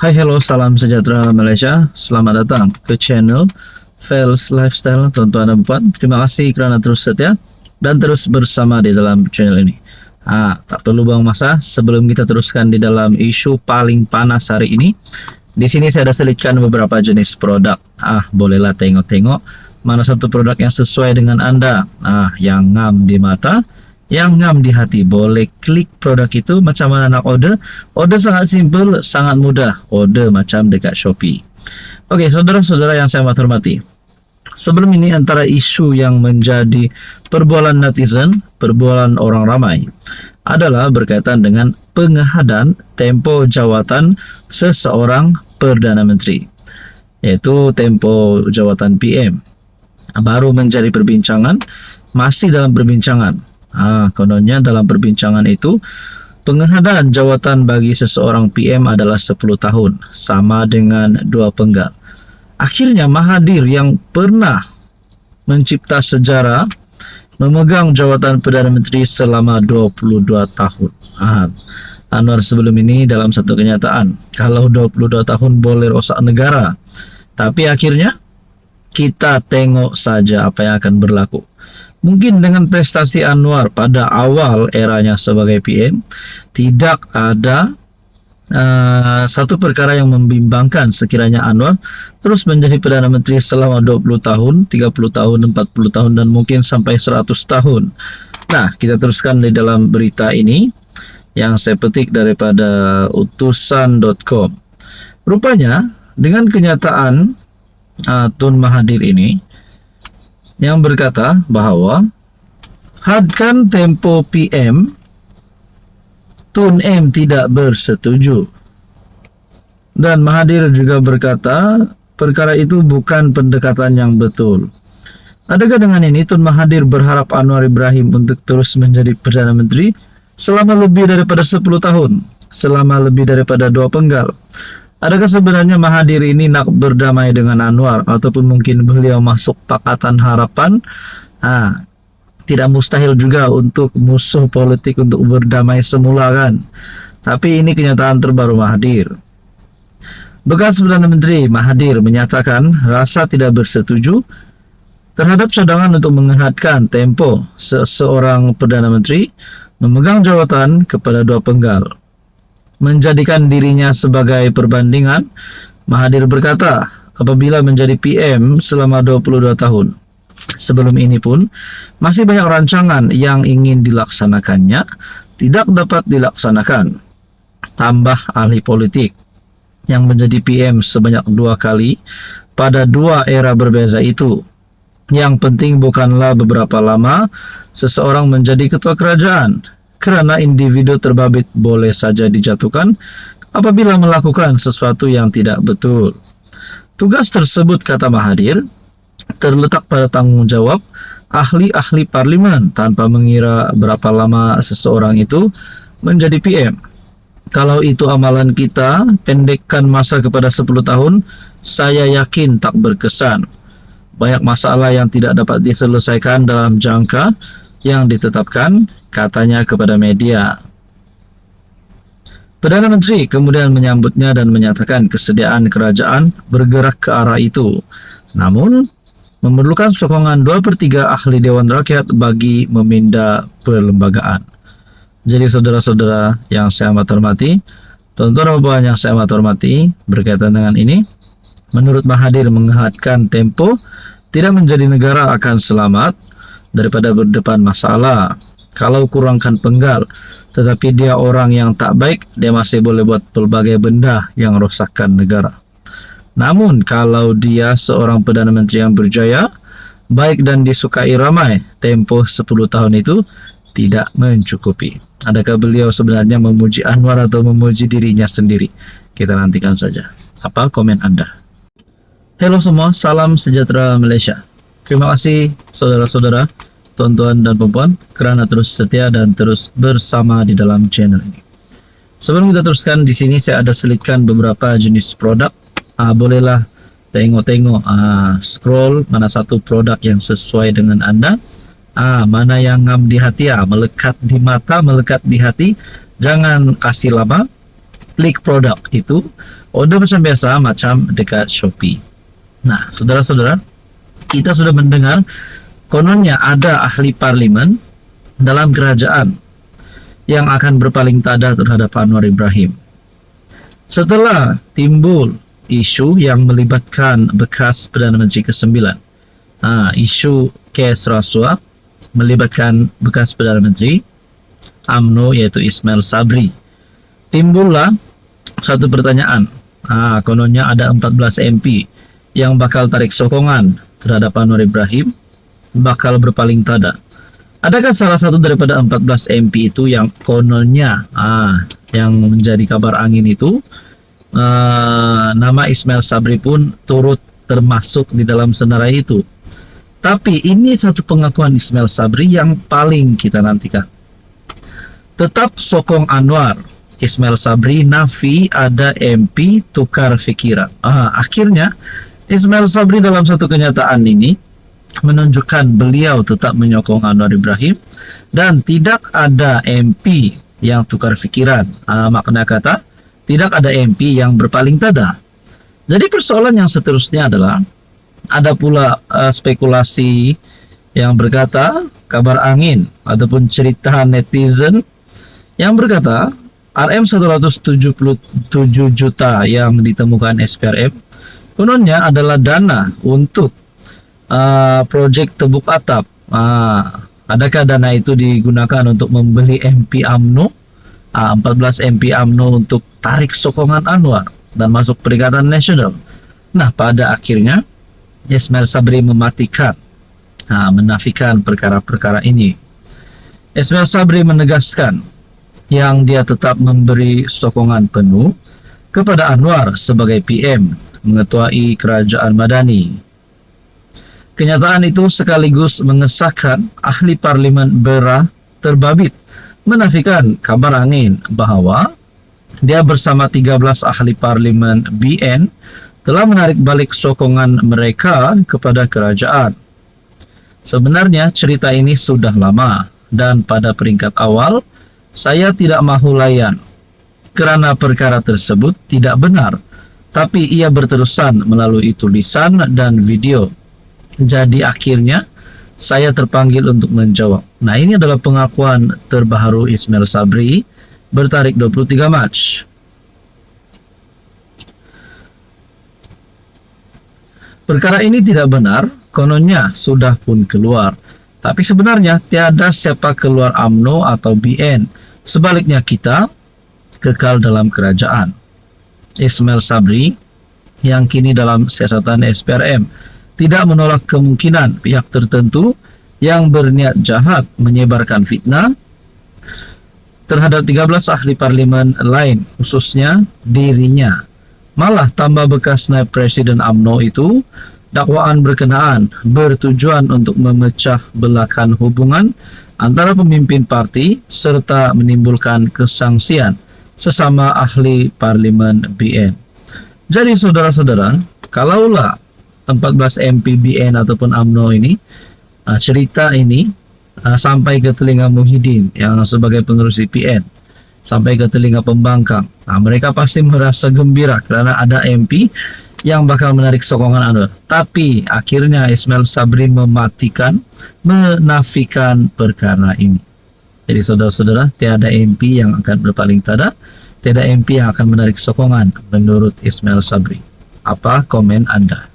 Hai, hello, salam sejahtera Malaysia. Selamat datang ke channel Fels Lifestyle, tuan-tuan dan puan. Terima kasih kerana terus setia dan terus bersama di dalam channel ini. Tak perlu buang masa, sebelum kita teruskan di dalam isu paling panas hari ini. Di sini saya ada selitkan beberapa jenis produk. Bolehlah tengok-tengok mana satu produk yang sesuai dengan anda. Yang ngam di mata, yang ngam di hati. Boleh klik produk itu. Macam mana nak order? Order sangat simple, sangat mudah. Order macam dekat Shopee. Okey, saudara-saudara yang saya hormati, sebelum ini antara isu yang menjadi perbualan netizen, perbualan orang ramai adalah berkaitan dengan pengehadan tempoh jawatan seseorang Perdana Menteri, iaitu tempoh jawatan PM. Baru menjadi perbincangan, masih dalam perbincangan. Kononnya dalam perbincangan itu, pengehadan jawatan bagi seseorang PM adalah 10 tahun, sama dengan 2 penggal. Akhirnya Mahathir yang pernah mencipta sejarah memegang jawatan Perdana Menteri selama 22 tahun. Anwar sebelum ini dalam satu kenyataan, kalau 22 tahun boleh rosak negara. Tapi akhirnya kita tengok saja apa yang akan berlaku. Mungkin dengan prestasi Anwar pada awal eranya sebagai PM, tidak ada satu perkara yang membimbangkan sekiranya Anwar terus menjadi Perdana Menteri selama 20 tahun, 30 tahun, 40 tahun dan mungkin sampai 100 tahun. Nah, kita teruskan di dalam berita ini yang saya petik daripada utusan.com. Rupanya dengan kenyataan Tun Mahathir ini yang berkata bahawa hadkan tempo PM, Tun M tidak bersetuju. Dan Mahathir juga berkata perkara itu bukan pendekatan yang betul. Adakah dengan ini Tun Mahathir berharap Anwar Ibrahim untuk terus menjadi Perdana Menteri selama lebih daripada 10 tahun, selama lebih daripada 2 penggal? Adakah sebenarnya Mahathir ini nak berdamai dengan Anwar, ataupun mungkin beliau masuk Pakatan Harapan? Tidak mustahil juga untuk musuh politik untuk berdamai semula kan. Tapi ini kenyataan terbaru Mahathir. Bekas Perdana Menteri Mahathir menyatakan rasa tidak bersetuju terhadap cadangan untuk mengehatkan tempo seseorang Perdana Menteri memegang jawatan kepada 2 penggal. Menjadikan dirinya sebagai perbandingan, Mahathir berkata apabila menjadi PM selama 22 tahun. Sebelum ini pun masih banyak rancangan yang ingin dilaksanakannya tidak dapat dilaksanakan. Tambah ahli politik yang menjadi PM sebanyak 2 kali pada 2 era berbeza itu. Yang penting bukanlah beberapa lama seseorang menjadi ketua kerajaan, kerana individu terbabit boleh saja dijatuhkan apabila melakukan sesuatu yang tidak betul. Tugas tersebut, kata Mahathir, terletak pada tanggungjawab ahli-ahli parlimen tanpa mengira berapa lama seseorang itu menjadi PM. Kalau itu amalan kita, pendekkan masa kepada 10 tahun, saya yakin tak berkesan. Banyak masalah yang tidak dapat diselesaikan dalam jangka yang ditetapkan, katanya kepada media. Perdana Menteri kemudian menyambutnya dan menyatakan kesediaan kerajaan bergerak ke arah itu. Namun, memerlukan sokongan 2/3 ahli Dewan Rakyat bagi meminda perlembagaan. Jadi saudara-saudara yang saya amat hormati, tuan-tuan dan puan yang saya amat hormati, berkaitan dengan ini, menurut Mahathir mengehatkan tempo tidak menjadi negara akan selamat daripada berdepan masalah. Kalau kurangkan penggal, tetapi dia orang yang tak baik, dia masih boleh buat pelbagai benda yang rosakkan negara. Namun kalau dia seorang Perdana Menteri yang berjaya, baik dan disukai ramai, tempoh 10 tahun itu tidak mencukupi. Adakah beliau sebenarnya memuji Anwar atau memuji dirinya sendiri? Kita nantikan saja. Apa komen Anda? Hello semua, salam sejahtera Malaysia. Terima kasih saudara-saudara, tuan-tuan dan puan kerana terus setia dan terus bersama di dalam channel ini. Sebelum kita teruskan, di sini saya ada selitkan beberapa jenis produk. Bolehlah tengok-tengok, scroll mana satu produk yang sesuai dengan anda, mana yang ngam di hati, melekat di mata, melekat di hati. Jangan kasih lama, klik produk itu order macam biasa, macam dekat Shopee. Nah, saudara-saudara, kita sudah mendengar kononnya ada ahli parlimen dalam kerajaan yang akan berpaling tada terhadap Anwar Ibrahim. Setelah timbul isu yang melibatkan bekas Perdana Menteri ke-9, isu kes rasuah melibatkan bekas Perdana Menteri UMNO yaitu Ismail Sabri, timbullah satu pertanyaan. Kononnya ada 14 MP yang bakal tarik sokongan terhadap Anwar Ibrahim, bakal berpaling tada. Adakah salah satu daripada 14 MP itu yang kononnya yang menjadi kabar angin itu nama Ismail Sabri pun turut termasuk di dalam senarai itu? Tapi ini satu pengakuan Ismail Sabri yang paling kita nantikan. Tetap sokong Anwar, Ismail Sabri nafi ada MP tukar fikiran. Akhirnya Ismail Sabri dalam satu kenyataan ini menunjukkan beliau tetap menyokong Anwar Ibrahim dan tidak ada MP yang tukar fikiran. Makna kata, tidak ada MP yang berpaling tada. Jadi persoalan yang seterusnya adalah ada pula spekulasi yang berkata, kabar angin ataupun cerita netizen yang berkata RM 177 juta yang ditemukan SPRM kononnya adalah dana untuk proyek Tebuk Atap. Adakah dana itu digunakan untuk membeli MP UMNO, 14 MP UMNO untuk tarik sokongan Anwar dan masuk Perikatan Nasional? Nah, pada akhirnya Ismail Sabri mematikan, menafikan perkara-perkara ini. Ismail Sabri menegaskan yang dia tetap memberi sokongan penuh kepada Anwar sebagai PM mengetuai kerajaan Madani. Kenyataan itu sekaligus mengesahkan ahli parlimen Beira terbabit menafikan kabar angin bahwa dia bersama 13 ahli parlimen BN telah menarik balik sokongan mereka kepada kerajaan. Sebenarnya cerita ini sudah lama dan pada peringkat awal saya tidak mahu layan kerana perkara tersebut tidak benar, tapi ia berterusan melalui tulisan dan video. Jadi akhirnya saya terpanggil untuk menjawab. Nah, ini adalah pengakuan terbaru Ismail Sabri bertarikh 23 Mac. Perkara ini tidak benar, kononnya sudah pun keluar. Tapi sebenarnya tiada siapa keluar UMNO atau BN. Sebaliknya kita kekal dalam kerajaan. Ismail Sabri yang kini dalam siasatan SPRM tidak menolak kemungkinan pihak tertentu yang berniat jahat menyebarkan fitnah terhadap 13 ahli parlimen lain, khususnya dirinya. Malah tambah bekas naib presiden UMNO itu, dakwaan berkenaan bertujuan untuk memecah belahkan hubungan antara pemimpin parti serta menimbulkan kesangsian sesama ahli parlimen BN. Jadi saudara-saudara, kalaulah 14 MP BN ataupun UMNO ini, cerita ini sampai ke telinga Muhyiddin yang sebagai penerus PN, sampai ke telinga pembangkang, mereka pasti merasa gembira kerana ada MP yang bakal menarik sokongan Anwar. Tapi akhirnya Ismail Sabri mematikan, menafikan perkara ini. Jadi saudara-saudara, tiada MP yang akan berpaling tada, tiada MP yang akan menarik sokongan menurut Ismail Sabri. Apa komen Anda?